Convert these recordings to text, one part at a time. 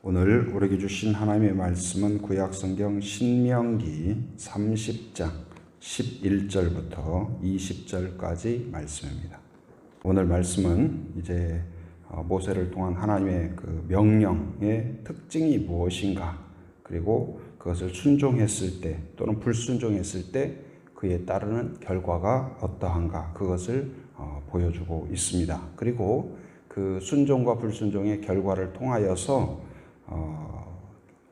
오늘 우리에게 주신 하나님의 말씀은 구약성경 신명기 30장 11절부터 20절까지 말씀입니다. 오늘 말씀은 이제 모세를 통한 하나님의 그 명령의 특징이 무엇인가, 그리고 그것을 순종했을 때 또는 불순종했을 때 그에 따르는 결과가 어떠한가, 그것을 보여주고 있습니다. 그리고 그 순종과 불순종의 결과를 통하여서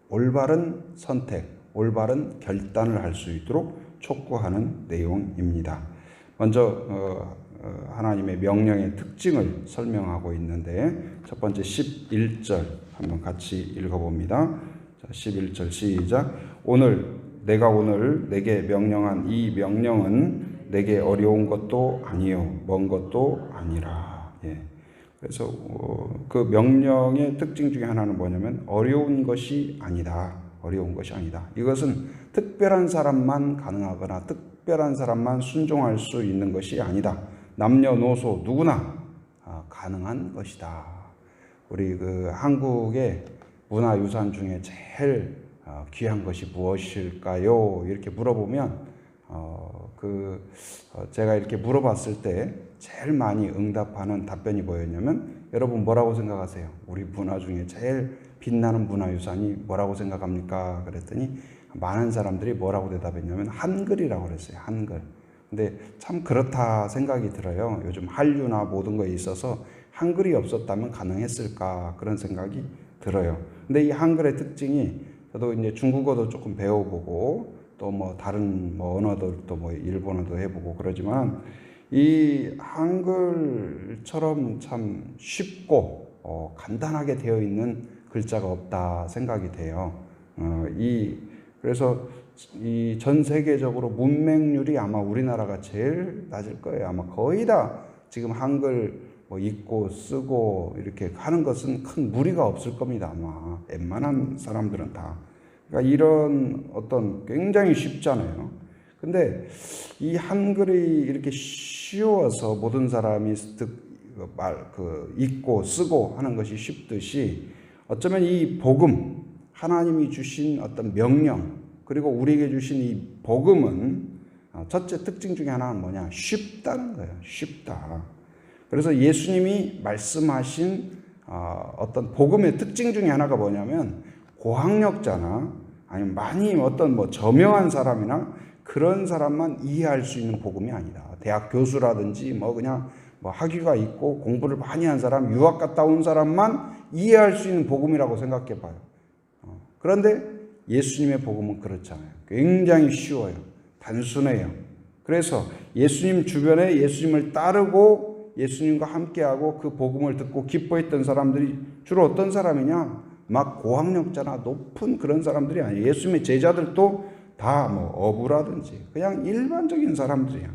올바른 선택, 올바른 결단을 할 수 있도록 촉구하는 내용입니다. 먼저 하나님의 명령의 특징을 설명하고 있는데, 첫 번째 11절 한번 같이 읽어봅니다. 자, 11절 시작. 내가 오늘 내게 명령한 이 명령은 내게 어려운 것도 아니요 먼 것도 아니라. 그래서 그 명령의 특징 중에 하나는 뭐냐면 어려운 것이 아니다. 어려운 것이 아니다. 이것은 특별한 사람만 가능하거나 특별한 사람만 순종할 수 있는 것이 아니다. 남녀노소 누구나 가능한 것이다. 우리 그 한국의 문화유산 중에 제일 귀한 것이 무엇일까요? 이렇게 물어보면 제가 이렇게 물어봤을 때 제일 많이 응답하는 답변이 뭐였냐면, 여러분 뭐라고 생각하세요? 우리 문화 중에 제일 빛나는 문화유산이 뭐라고 생각합니까? 그랬더니 많은 사람들이 뭐라고 대답했냐면 한글이라고 그랬어요. 한글. 근데 참 그렇다 생각이 들어요. 요즘 한류나 모든 거에 있어서 한글이 없었다면 가능했을까, 그런 생각이 들어요. 근데 이 한글의 특징이, 저도 이제 중국어도 조금 배워보고 또 뭐 다른 언어들도 일본어도 해보고 그러지만, 이 한글처럼 참 쉽고 간단하게 되어 있는 글자가 없다 생각이 돼요. 그래서 이 전 세계적으로 문맹률이 아마 우리나라가 제일 낮을 거예요. 아마 거의 다 지금 한글 읽고 쓰고 이렇게 하는 것은 큰 무리가 없을 겁니다. 아마 웬만한 사람들은 다. 그러니까 이런 어떤 굉장히 쉽잖아요. 근데 이 한글이 이렇게 쉬워서 모든 사람이 읽고 쓰고 하는 것이 쉽듯이, 어쩌면 이 복음, 하나님이 주신 어떤 명령, 그리고 우리에게 주신 이 복음은 첫째 특징 중에 하나는 뭐냐? 쉽다는 거예요. 쉽다. 그래서 예수님이 말씀하신 어떤 복음의 특징 중에 하나가 뭐냐면, 고학력자나 아니면 많이 어떤 저명한 사람이나 그런 사람만 이해할 수 있는 복음이 아니다. 대학 교수라든지 그냥 학위가 있고 공부를 많이 한 사람, 유학 갔다 온 사람만 이해할 수 있는 복음이라고 생각해 봐요. 그런데 예수님의 복음은 그렇잖아요. 굉장히 쉬워요. 단순해요. 그래서 예수님 주변에 예수님을 따르고 예수님과 함께하고 그 복음을 듣고 기뻐했던 사람들이 주로 어떤 사람이냐? 막 고학력자나 높은 그런 사람들이 아니에요. 예수님의 제자들도 다 어부라든지 그냥 일반적인 사람들이야.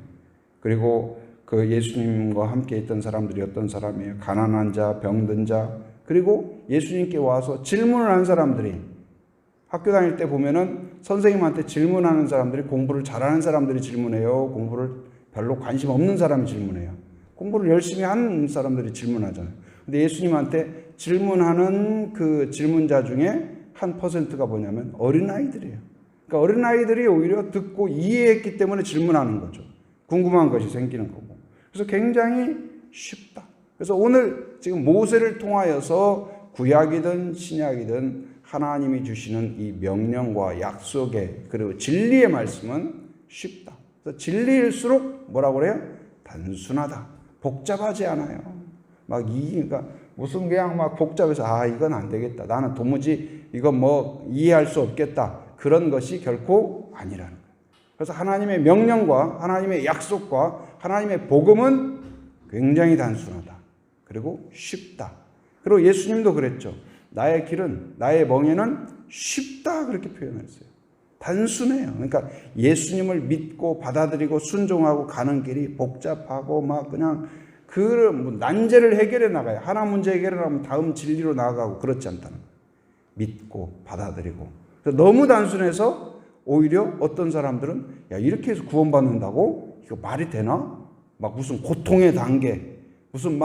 그리고 그 예수님과 함께 있던 사람들이 어떤 사람이에요? 가난한 자, 병든 자, 그리고 예수님께 와서 질문을 한 사람들이, 학교 다닐 때 보면은 선생님한테 질문하는 사람들이, 공부를 잘하는 사람들이 질문해요? 공부를 별로 관심 없는 사람이 질문해요? 공부를 열심히 하는 사람들이 질문하잖아요. 근데 예수님한테 질문하는 그 질문자 중에 한 퍼센트가 뭐냐면 어린아이들이에요. 그러니까 어린아이들이 오히려 듣고 이해했기 때문에 질문하는 거죠. 궁금한 것이 생기는 거고. 그래서 굉장히 쉽다. 그래서 오늘 지금 모세를 통하여서 구약이든 신약이든 하나님이 주시는 이 명령과 약속의, 그리고 진리의 말씀은 쉽다. 그래서 진리일수록 뭐라고 그래요? 단순하다. 복잡하지 않아요. 그러니까 무슨 그냥 복잡해서 이건 안 되겠다, 나는 도무지 이건 이해할 수 없겠다, 그런 것이 결코 아니라는 거예요. 그래서 하나님의 명령과 하나님의 약속과 하나님의 복음은 굉장히 단순하다. 그리고 쉽다. 그리고 예수님도 그랬죠. 나의 길은, 나의 멍에는 쉽다, 그렇게 표현했어요. 단순해요. 그러니까 예수님을 믿고 받아들이고 순종하고 가는 길이 복잡하고 그냥 난제를 해결해 나가요. 하나 문제 해결하면 다음 진리로 나아가고 그렇지 않다는 거예요. 믿고 받아들이고. 그래서 너무 단순해서 오히려 어떤 사람들은 이렇게 해서 구원받는다고? 이거 말이 되나? 무슨 고통의 단계, 무슨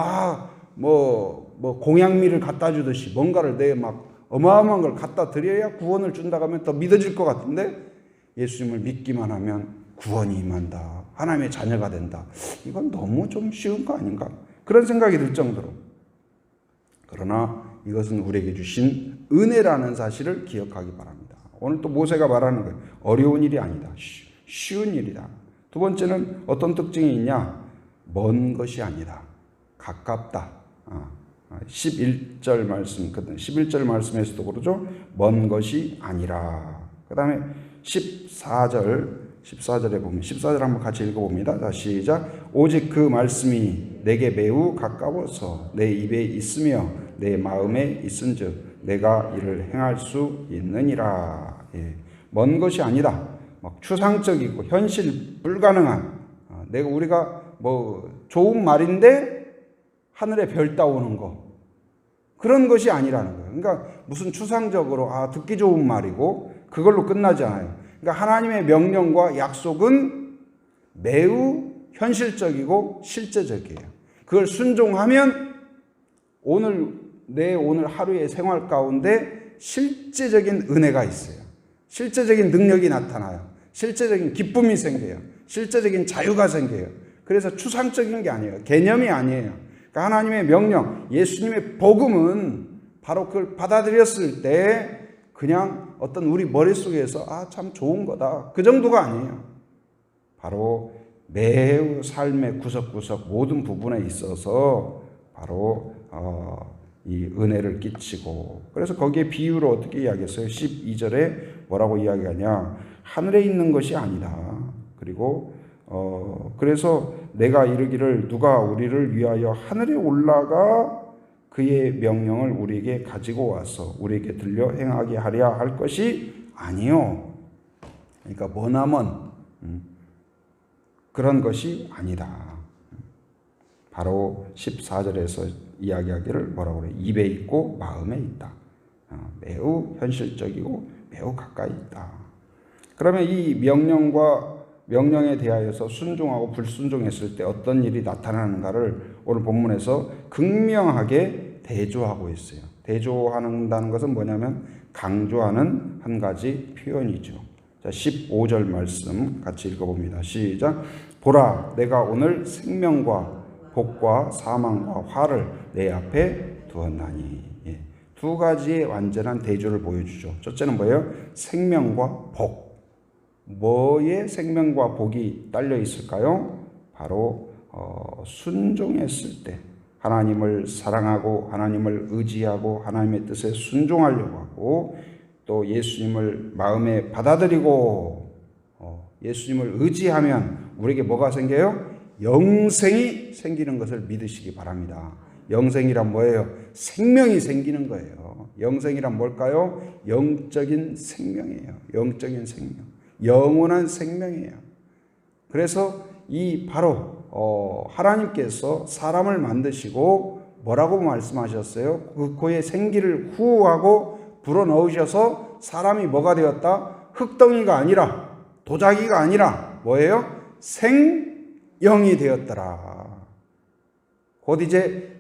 공양미를 갖다 주듯이 뭔가를 내 어마어마한 걸 갖다 드려야 구원을 준다고 하면 더 믿어질 것 같은데 예수님을 믿기만 하면 구원이 임한다. 하나님의 자녀가 된다. 이건 너무 좀 쉬운 거 아닌가? 그런 생각이 들 정도로. 그러나 이것은 우리에게 주신 은혜라는 사실을 기억하기 바랍니다. 오늘 또 모세가 말하는 거예요. 어려운 일이 아니다. 쉬운 일이다. 두 번째는 어떤 특징이 있냐? 먼 것이 아니다. 가깝다. 11절 말씀, 11절 말씀에서도 그러죠. 먼 것이 아니라. 그 다음에 14절에 보면 14절 한번 같이 읽어봅니다. 자, 시작. 오직 그 말씀이 내게 매우 가까워서 내 입에 있으며 내 마음에 있은즉 내가 이를 행할 수 있느니라. 예. 먼 것이 아니다. 막 추상적이고 현실 불가능한 우리가 뭐 좋은 말인데 하늘에 별 따오는 거 그런 것이 아니라는 거예요. 그러니까 무슨 추상적으로 듣기 좋은 말이고 그걸로 끝나지 않아요. 그러니까 하나님의 명령과 약속은 매우 현실적이고 실제적이에요. 그걸 순종하면 오늘 하루의 생활 가운데 실제적인 은혜가 있어요. 실제적인 능력이 나타나요. 실제적인 기쁨이 생겨요. 실제적인 자유가 생겨요. 그래서 추상적인 게 아니에요. 개념이 아니에요. 그러니까 하나님의 명령, 예수님의 복음은 바로 그걸 받아들였을 때 그냥 어떤 우리 머릿속에서 참 좋은 거다. 그 정도가 아니에요. 바로 매우 삶의 구석구석 모든 부분에 있어서 바로 이 은혜를 끼치고 그래서 거기에 비유를 어떻게 이야기했어요? 12절에 뭐라고 이야기하냐? 하늘에 있는 것이 아니다. 그리고 그래서 내가 이르기를 누가 우리를 위하여 하늘에 올라가 그의 명령을 우리에게 가지고 와서 우리에게 들려 행하게 하려 할 것이 아니요. 그러니까 머나먼 그런 것이 아니다. 바로 14절에서 이야기하기를 뭐라고 그래요? 입에 있고 마음에 있다. 매우 현실적이고 매우 가까이 있다. 그러면 이 명령에 대하여서 순종하고 불순종했을 때 어떤 일이 나타나는가를 오늘 본문에서 극명하게 대조하고 있어요. 대조한다는 것은 뭐냐면 강조하는 한 가지 표현이죠. 자, 15절 말씀 같이 읽어봅니다. 시작. 보라, 내가 오늘 생명과 복과 사망과 화를 내 앞에 두었나니. 예. 두 가지의 완전한 대조를 보여주죠. 첫째는 뭐예요? 생명과 복. 뭐에 생명과 복이 딸려 있을까요? 바로 순종했을 때 하나님을 사랑하고 하나님을 의지하고 하나님의 뜻에 순종하려고 하고 또 예수님을 마음에 받아들이고 예수님을 의지하면 우리에게 뭐가 생겨요? 영생이 생기는 것을 믿으시기 바랍니다. 영생이란 뭐예요? 생명이 생기는 거예요. 영생이란 뭘까요? 영적인 생명이에요. 영적인 생명. 영원한 생명이에요. 그래서 이 바로 하나님께서 사람을 만드시고 뭐라고 말씀하셨어요? 그의 생기를 후하고 불어넣으셔서 사람이 뭐가 되었다? 흙덩이가 아니라 도자기가 아니라 뭐예요? 생영이 되었더라. 곧 이제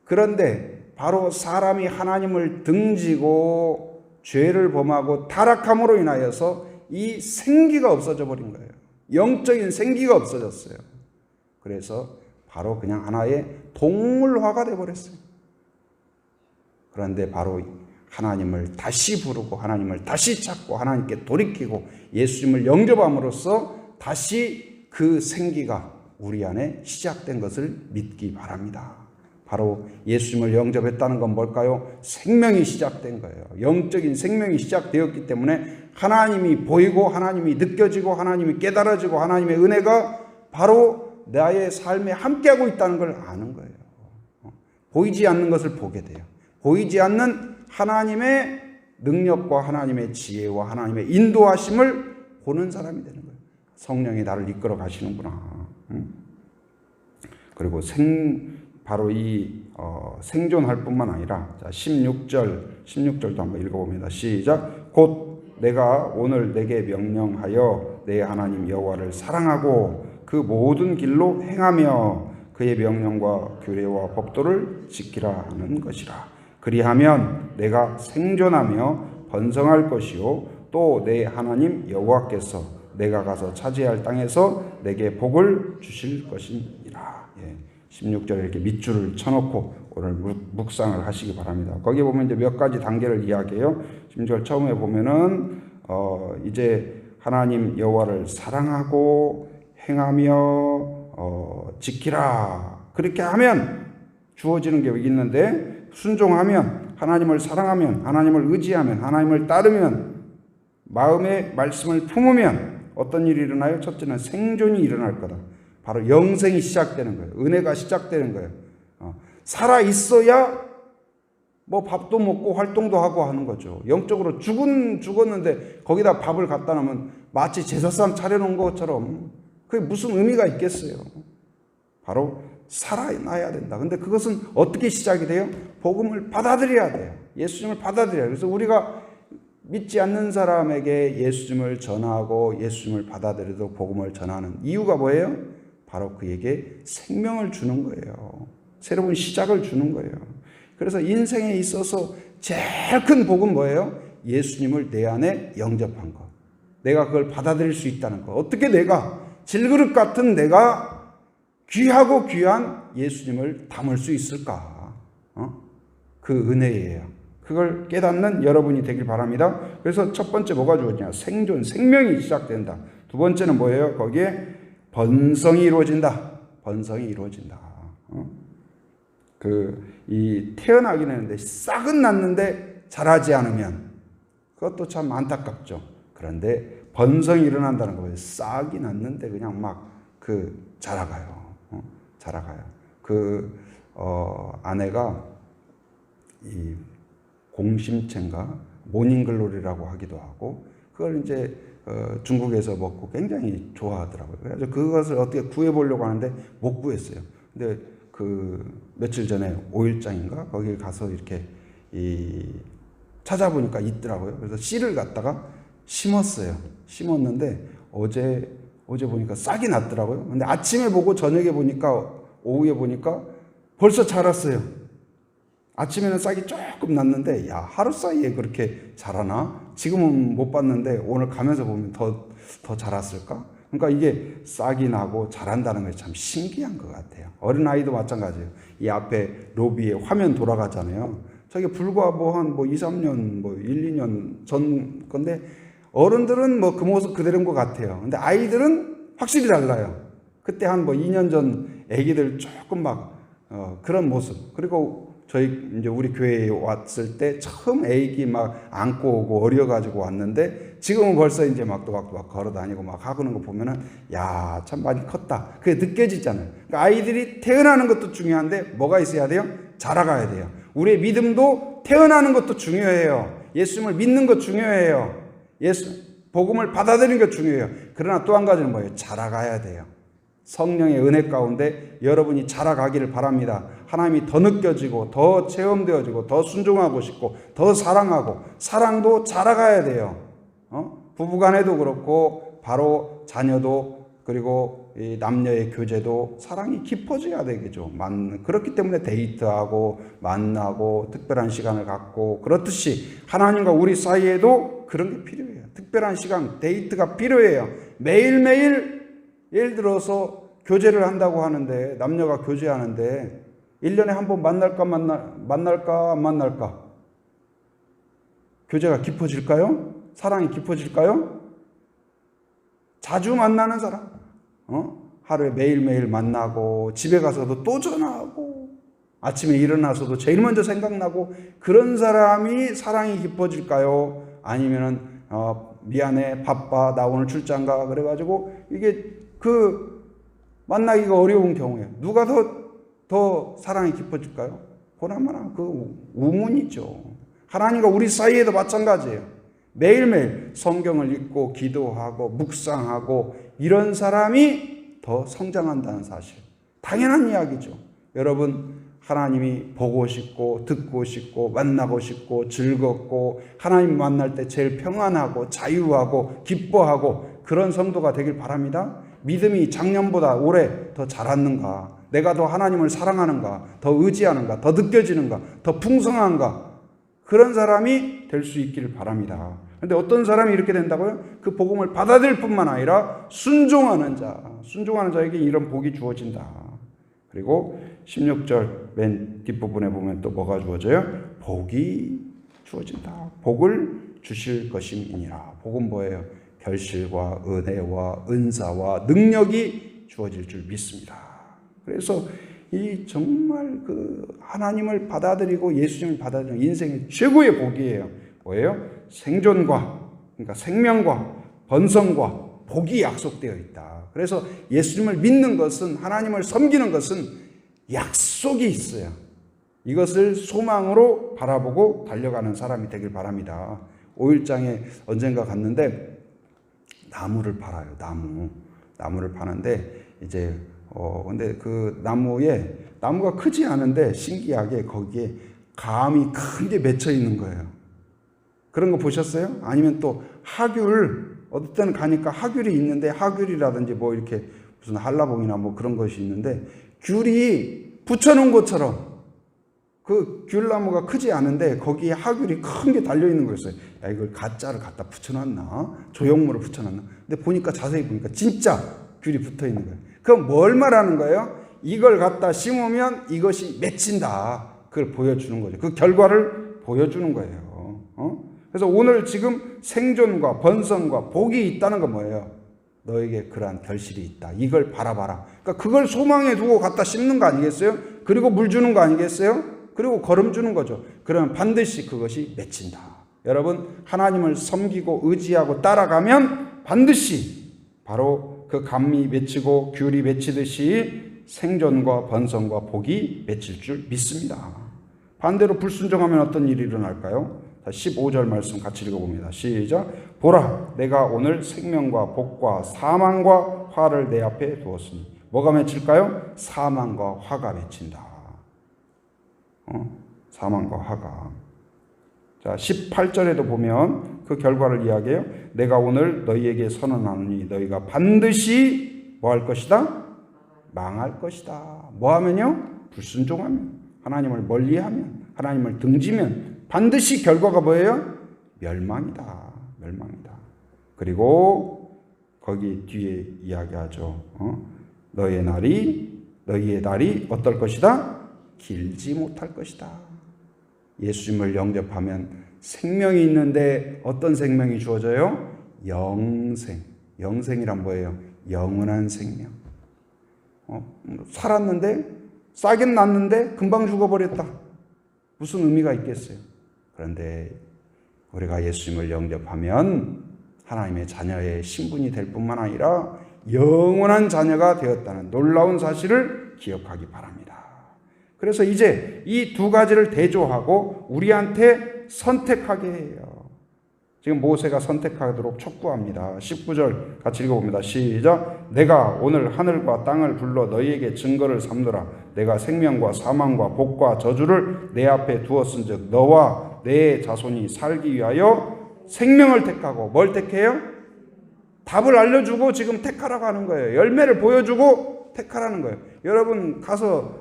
그런데 바로 사람이 하나님을 등지고 죄를 범하고 타락함으로 인하여서 이 생기가 없어져 버린 거예요. 영적인 생기가 없어졌어요. 그래서 바로 그냥 하나의 동물화가 되어버렸어요. 그런데 바로 하나님을 다시 부르고 하나님을 다시 찾고 하나님께 돌이키고 예수님을 영접함으로써 다시 그 생기가 우리 안에 시작된 것을 믿기 바랍니다. 바로 예수님을 영접했다는 건 뭘까요? 생명이 시작된 거예요. 영적인 생명이 시작되었기 때문에 하나님이 보이고 하나님이 느껴지고 하나님이 깨달아지고 하나님의 은혜가 바로 나의 삶에 함께하고 있다는 걸 아는 거예요. 보이지 않는 것을 보게 돼요. 보이지 않는 하나님의 능력과 하나님의 지혜와 하나님의 인도하심을 보는 사람이 되는 거예요. 성령이 나를 이끌어 가시는구나. 그리고 바로 이 생존할 뿐만 아니라 자, 16절도 한번 읽어봅니다. 시작. 곧 내가 오늘 내게 명령하여 내 하나님 여호와를 사랑하고 그 모든 길로 행하며 그의 명령과 규례와 법도를 지키라 하는 것이라. 그리하면 내가 생존하며 번성할 것이요 또 내 하나님 여호와께서 내가 가서 차지할 땅에서 내게 복을 주실 것이니라. 16절에 이렇게 밑줄을 쳐놓고 오늘 묵상을 하시기 바랍니다. 거기 보면 이제 몇 가지 단계를 이야기해요. 16절 처음에 보면은 이제 하나님 여호와를 사랑하고 행하며 지키라. 그렇게 하면 주어지는 게 있는데, 순종하면, 하나님을 사랑하면, 하나님을 의지하면, 하나님을 따르면, 마음의 말씀을 품으면 어떤 일이 일어나요? 첫째는 생존이 일어날 거다. 바로 영생이 시작되는 거예요. 은혜가 시작되는 거예요. 살아 있어야 뭐 밥도 먹고 활동도 하고 하는 거죠. 영적으로 죽었는데 거기다 밥을 갖다 놓으면 마치 제사상 차려놓은 것처럼 그게 무슨 의미가 있겠어요. 바로 살아나야 된다. 근데 그것은 어떻게 시작이 돼요? 복음을 받아들여야 돼요. 예수님을 받아들여야 돼요. 그래서 우리가 믿지 않는 사람에게 예수님을 전하고 예수님을 받아들여도 복음을 전하는 이유가 뭐예요? 바로 그에게 생명을 주는 거예요. 새로운 시작을 주는 거예요. 그래서 인생에 있어서 제일 큰 복은 뭐예요? 예수님을 내 안에 영접한 것. 내가 그걸 받아들일 수 있다는 것. 어떻게 내가 질그릇 같은 내가 귀하고 귀한 예수님을 담을 수 있을까? 그 은혜예요. 그걸 깨닫는 여러분이 되길 바랍니다. 그래서 첫 번째 뭐가 주어지냐? 생존, 생명이 시작된다. 두 번째는 뭐예요? 거기에 번성이 이루어진다. 번성이 이루어진다. 태어나긴 했는데 싹은 났는데 자라지 않으면 그것도 참 안타깝죠. 그런데 번성이 일어난다는 거예요. 싹이 났는데 그냥 막 자라가요. 자라가요. 아내가 이 공심채인가 모닝글로리라고 하기도 하고 그걸 이제 중국에서 먹고 굉장히 좋아하더라고요. 그래서 그것을 어떻게 구해보려고 하는데 못 구했어요. 근데 며칠 전에 5일장인가 거기 가서 이렇게 찾아보니까 있더라고요. 그래서 씨를 갖다가 심었어요. 심었는데 어제 보니까 싹이 났더라고요. 근데 아침에 보고 저녁에 보니까 오후에 보니까 벌써 자랐어요. 아침에는 싹이 조금 났는데 하루 사이에 그렇게 자라나? 지금은 못 봤는데 오늘 가면서 보면 더 자랐을까? 그러니까 이게 싹이 나고 자란다는 게 참 신기한 것 같아요. 어린아이도 마찬가지예요. 이 앞에 로비에 화면 돌아가잖아요. 저게 불과 한 2, 3년, 1, 2년 전 건데 어른들은 그 모습 그대로인 것 같아요. 근데 아이들은 확실히 달라요. 그때 한 2년 전 애기들 조금 그런 모습. 그리고 이제 우리 교회에 왔을 때 처음 애기 안고 오고 어려가지고 왔는데 지금은 벌써 이제 또박 걸어 다니고 하는 거 보면은 참 많이 컸다. 그게 느껴지잖아요. 그러니까 아이들이 태어나는 것도 중요한데 뭐가 있어야 돼요? 자라가야 돼요. 우리의 믿음도 태어나는 것도 중요해요. 예수님을 믿는 것 중요해요. 복음을 받아들이는 것 중요해요. 그러나 또 한 가지는 뭐예요? 자라가야 돼요. 성령의 은혜 가운데 여러분이 자라가기를 바랍니다. 하나님이 더 느껴지고 더 체험되어지고 더 순종하고 싶고 더 사랑하고 사랑도 자라가야 돼요. 부부간에도 그렇고 바로 자녀도 그리고 이 남녀의 교제도 사랑이 깊어져야 되겠죠. 그렇기 때문에 데이트하고 만나고 특별한 시간을 갖고 그렇듯이 하나님과 우리 사이에도 그런 게 필요해요. 특별한 시간, 데이트가 필요해요. 매일매일 예를 들어서 교제를 한다고 하는데 남녀가 교제하는데 1년에 한 번 만날까 안 만날까? 교제가 깊어질까요? 사랑이 깊어질까요? 자주 만나는 사람. 하루에 매일매일 만나고 집에 가서도 또 전화하고 아침에 일어나서도 제일 먼저 생각나고 그런 사람이 사랑이 깊어질까요? 아니면은 미안해 바빠 나 오늘 출장 가 그래가지고 이게 만나기가 어려운 경우에 누가 더 사랑이 깊어질까요? 보나마나 우문이죠. 하나님과 우리 사이에도 마찬가지예요. 매일매일 성경을 읽고 기도하고 묵상하고 이런 사람이 더 성장한다는 사실. 당연한 이야기죠. 여러분 하나님이 보고 싶고 듣고 싶고 만나고 싶고 즐겁고 하나님 만날 때 제일 평안하고 자유하고 기뻐하고 그런 성도가 되길 바랍니다. 믿음이 작년보다 올해 더 자랐는가? 내가 더 하나님을 사랑하는가, 더 의지하는가, 더 느껴지는가, 더 풍성한가, 그런 사람이 될 수 있기를 바랍니다. 그런데 어떤 사람이 이렇게 된다고요? 그 복음을 받아들일 뿐만 아니라 순종하는 자에게 이런 복이 주어진다. 그리고 16절 맨 뒷부분에 보면 또 뭐가 주어져요? 복이 주어진다. 복을 주실 것임이니라. 복은 뭐예요? 결실과 은혜와 은사와 능력이 주어질 줄 믿습니다. 그래서 이 정말 그 하나님을 받아들이고 예수님을 받아들이는 인생의 최고의 복이에요. 뭐예요? 생존과, 그러니까 생명과 번성과 복이 약속되어 있다. 그래서 예수님을 믿는 것은, 하나님을 섬기는 것은 약속이 있어요. 이것을 소망으로 바라보고 달려가는 사람이 되길 바랍니다. 5일장에 언젠가 갔는데 나무를 팔아요. 나무를 파는데 이제 근데 그 나무가 크지 않은데 신기하게 거기에 감이 큰 게 맺혀 있는 거예요. 그런 거 보셨어요? 아니면 또 어떤 때는 가니까 하귤이 있는데, 하귤이라든지 뭐 이렇게 무슨 한라봉이나 뭐 그런 것이 있는데 귤이 붙여놓은 것처럼, 그 귤나무가 크지 않은데 거기에 하귤이 큰 게 달려있는 거였어요. 야, 이걸 가짜를 갖다 붙여놨나? 조형물을 붙여놨나? 근데 보니까, 자세히 보니까 진짜 귤이 붙어있는 거예요. 그럼 뭘 말하는 거예요? 이걸 갖다 심으면 이것이 맺힌다. 그걸 보여주는 거죠. 그 결과를 보여주는 거예요. 그래서 오늘 지금 생존과 번성과 복이 있다는 건 뭐예요? 너에게 그러한 결실이 있다. 이걸 바라봐라. 그러니까 그걸 소망에 두고 갖다 심는 거 아니겠어요? 그리고 물 주는 거 아니겠어요? 그리고 거름 주는 거죠. 그러면 반드시 그것이 맺힌다. 여러분, 하나님을 섬기고 의지하고 따라가면 반드시 바로 그 감이 맺히고 귤이 맺히듯이 생존과 번성과 복이 맺힐 줄 믿습니다. 반대로 불순종하면 어떤 일이 일어날까요? 15절 말씀 같이 읽어봅니다. 시작. 보라, 내가 오늘 생명과 복과 사망과 화를 내 앞에 두었으니. 뭐가 맺힐까요? 사망과 화가 맺힌다. 사망과 화가. 자, 18절에도 보면 그 결과를 이야기해요. 내가 오늘 너희에게 선언하노니 너희가 반드시 뭐 할 것이다? 망할 것이다. 뭐 하면요? 불순종하면, 하나님을 멀리하면, 하나님을 등지면 반드시 결과가 뭐예요? 멸망이다. 그리고 거기 뒤에 이야기하죠. 너희의 날이 어떨 것이다? 길지 못할 것이다. 예수님을 영접하면 생명이 있는데 어떤 생명이 주어져요? 영생이란 뭐예요? 영원한 생명. 살았는데, 싸긴 났는데 금방 죽어버렸다. 무슨 의미가 있겠어요? 그런데 우리가 예수님을 영접하면 하나님의 자녀의 신분이 될 뿐만 아니라 영원한 자녀가 되었다는 놀라운 사실을 기억하기 바랍니다. 그래서 이제 이 두 가지를 대조하고 우리한테 선택하게 해요. 지금 모세가 선택하도록 촉구합니다. 19절 같이 읽어봅니다. 시작. 내가 오늘 하늘과 땅을 불러 너희에게 증거를 삼노라. 내가 생명과 사망과 복과 저주를 내 앞에 두었은즉 너와 내 자손이 살기 위하여 생명을 택하고. 뭘 택해요? 답을 알려주고 지금 택하라고 하는 거예요. 열매를 보여주고 택하라는 거예요. 여러분 가서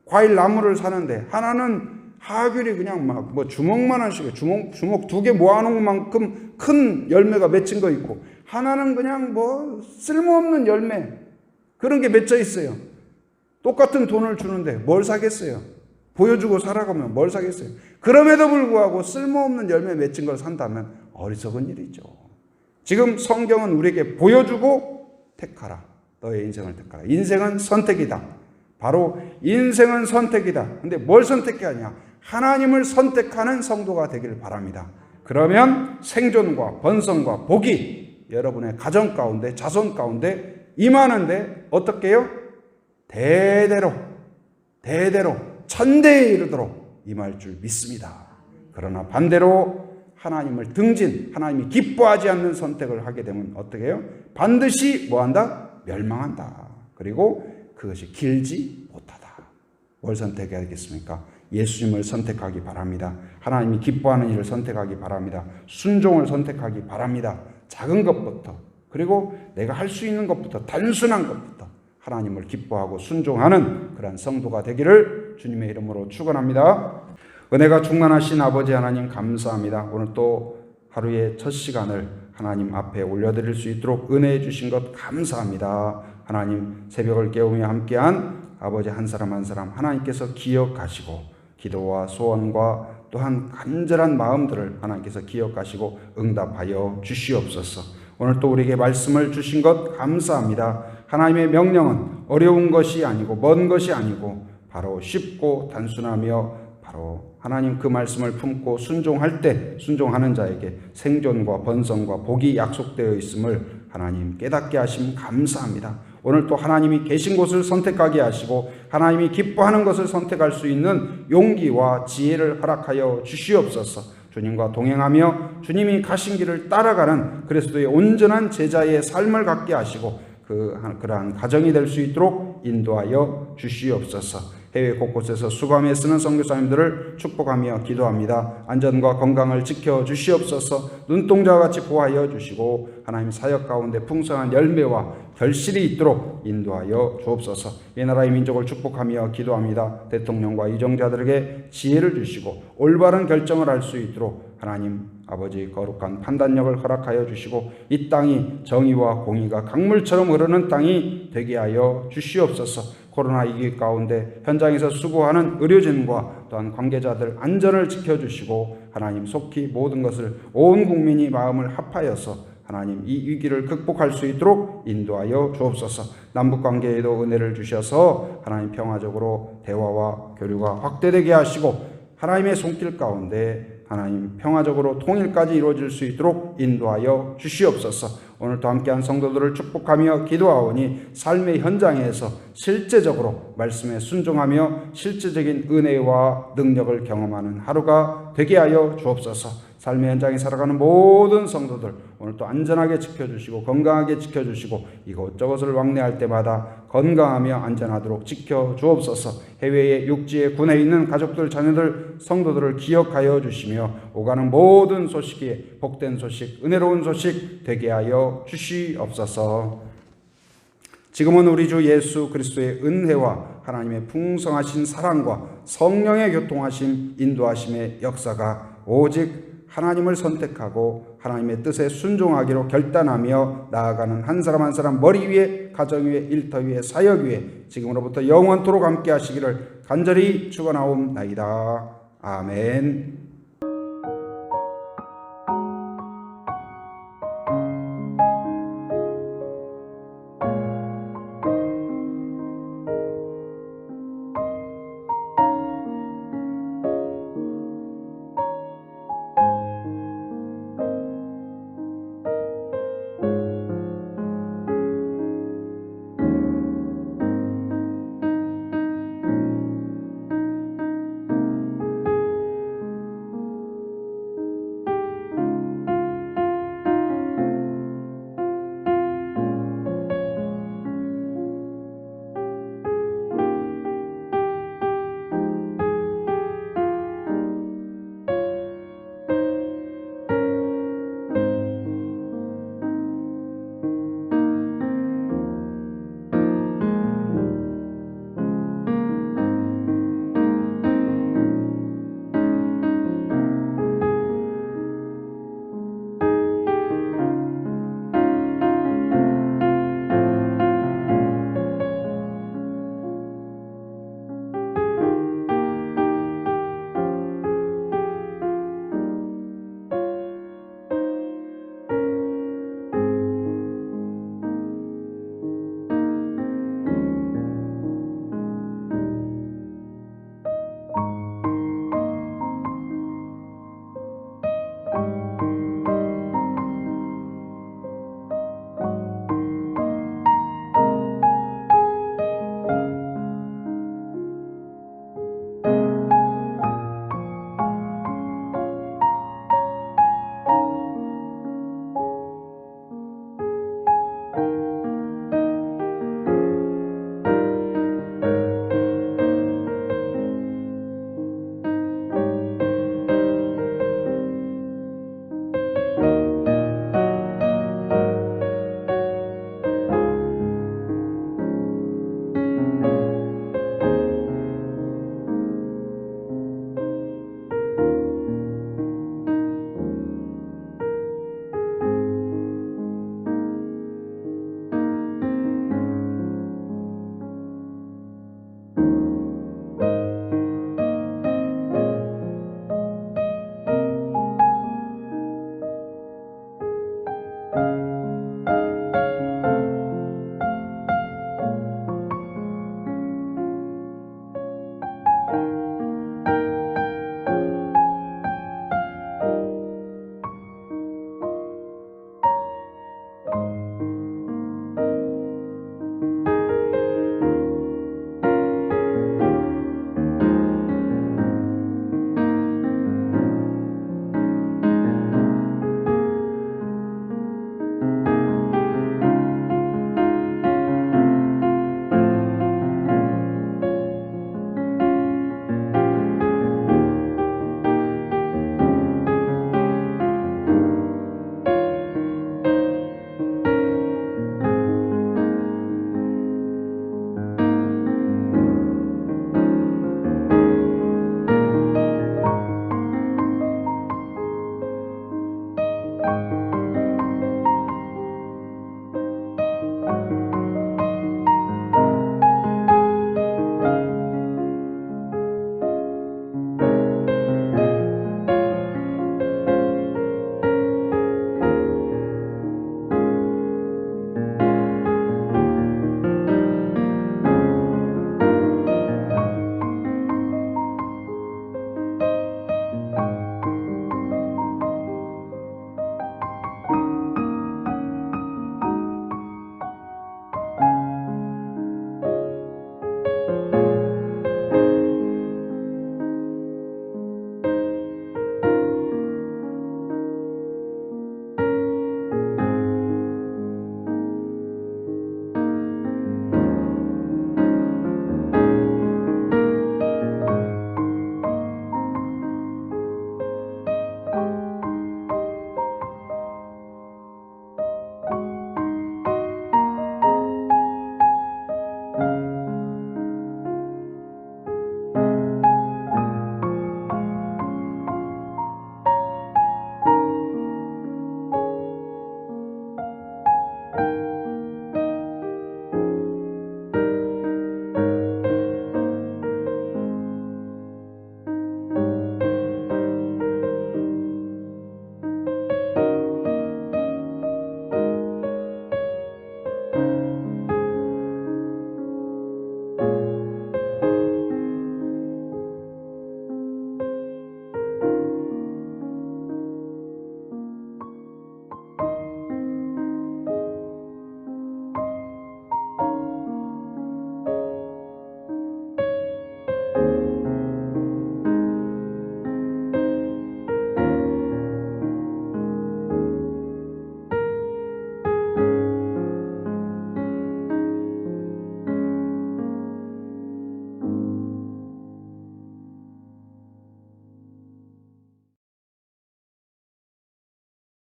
과일 나무를 사는데 하나는 하귤이 그냥 막 뭐 주먹만한 주먹 2개 모아놓은 만큼 큰 열매가 맺힌 거 있고, 하나는 그냥 뭐 쓸모없는 열매 그런 게 맺혀 있어요. 똑같은 돈을 주는데 뭘 사겠어요? 보여주고 살아가면 뭘 사겠어요? 그럼에도 불구하고 쓸모없는 열매 맺힌 걸 산다면 어리석은 일이죠. 지금 성경은 우리에게 보여주고 택하라. 너의 인생을 택하라. 인생은 선택이다. 바로 인생은 선택이다. 근데 뭘 선택해야 하냐? 하나님을 선택하는 성도가 되기를 바랍니다. 그러면 생존과 번성과 복이 여러분의 가정 가운데, 자손 가운데 임하는데 어떻게 해요? 대대로 천대에 이르도록 임할 줄 믿습니다. 그러나 반대로 하나님을 등진, 하나님이 기뻐하지 않는 선택을 하게 되면 어떻게 해요? 반드시 뭐한다? 멸망한다. 그리고 그것이 길지 못하다. 뭘 선택해야겠습니까? 예수님을 선택하기 바랍니다. 하나님이 기뻐하는 일을 선택하기 바랍니다. 순종을 선택하기 바랍니다. 작은 것부터, 그리고 내가 할 수 있는 것부터, 단순한 것부터 하나님을 기뻐하고 순종하는 그러한 성도가 되기를 주님의 이름으로 축원합니다. 은혜가 충만하신 아버지 하나님 감사합니다. 오늘 또 하루의 첫 시간을 하나님 앞에 올려드릴 수 있도록 은혜해 주신 것 감사합니다. 하나님 새벽을 깨우며 함께한 아버지 한 사람 한 사람 하나님께서 기억하시고 기도와 소원과 또한 간절한 마음들을 하나님께서 기억하시고 응답하여 주시옵소서. 오늘 또 우리에게 말씀을 주신 것 감사합니다. 하나님의 명령은 어려운 것이 아니고 먼 것이 아니고 바로 쉽고 단순하며 바로 하나님 그 말씀을 품고 순종할 때 순종하는 자에게 생존과 번성과 복이 약속되어 있음을 하나님 깨닫게 하심 감사합니다. 오늘 또 하나님이 계신 곳을 선택하게 하시고 하나님이 기뻐하는 것을 선택할 수 있는 용기와 지혜를 허락하여 주시옵소서. 주님과 동행하며 주님이 가신 길을 따라가는 그리스도의 온전한 제자의 삶을 갖게 하시고 그러한 가정이 될 수 있도록 인도하여 주시옵소서. 해외 곳곳에서 수고하며 쓰는 선교사님들을 축복하며 기도합니다. 안전과 건강을 지켜 주시옵소서. 눈동자와 같이 보호하여 주시고 하나님 사역 가운데 풍성한 열매와 결실이 있도록 인도하여 주옵소서. 이 나라의 민족을 축복하며 기도합니다. 대통령과 이정자들에게 지혜를 주시고 올바른 결정을 할 수 있도록 하나님 아버지 거룩한 판단력을 허락하여 주시고 이 땅이 정의와 공의가 강물처럼 흐르는 땅이 되게 하여 주시옵소서. 코로나 위기 가운데 현장에서 수고하는 의료진과 또한 관계자들 안전을 지켜주시고 하나님 속히 모든 것을 온 국민이 마음을 합하여서 하나님 이 위기를 극복할 수 있도록 인도하여 주옵소서. 남북관계에도 은혜를 주셔서 하나님 평화적으로 대화와 교류가 확대되게 하시고 하나님의 손길 가운데 하나님 평화적으로 통일까지 이루어질 수 있도록 인도하여 주시옵소서. 오늘도 함께한 성도들을 축복하며 기도하오니 삶의 현장에서 실제적으로 말씀에 순종하며 실제적인 은혜와 능력을 경험하는 하루가 되게 하여 주옵소서. 삶의 현장에 살아가는 모든 성도들 오늘 또 안전하게 지켜주시고 건강하게 지켜주시고 이곳저곳을 왕래할 때마다 건강하며 안전하도록 지켜주옵소서. 해외에 육지에 군에 있는 가족들 자녀들 성도들을 기억하여 주시며 오가는 모든 소식이 복된 소식 은혜로운 소식 되게 하여 주시옵소서. 지금은 우리 주 예수 그리스도의 은혜와 하나님의 풍성하신 사랑과 성령의 교통하심 인도하심의 역사가 오직 하나님을 선택하고 하나님의 뜻에 순종하기로 결단하며 나아가는 한 사람 한 사람 머리 위에 가정 위에 일터 위에 사역 위에 지금으로부터 영원토록 함께 하시기를 간절히 축원하옵나이다. 아멘.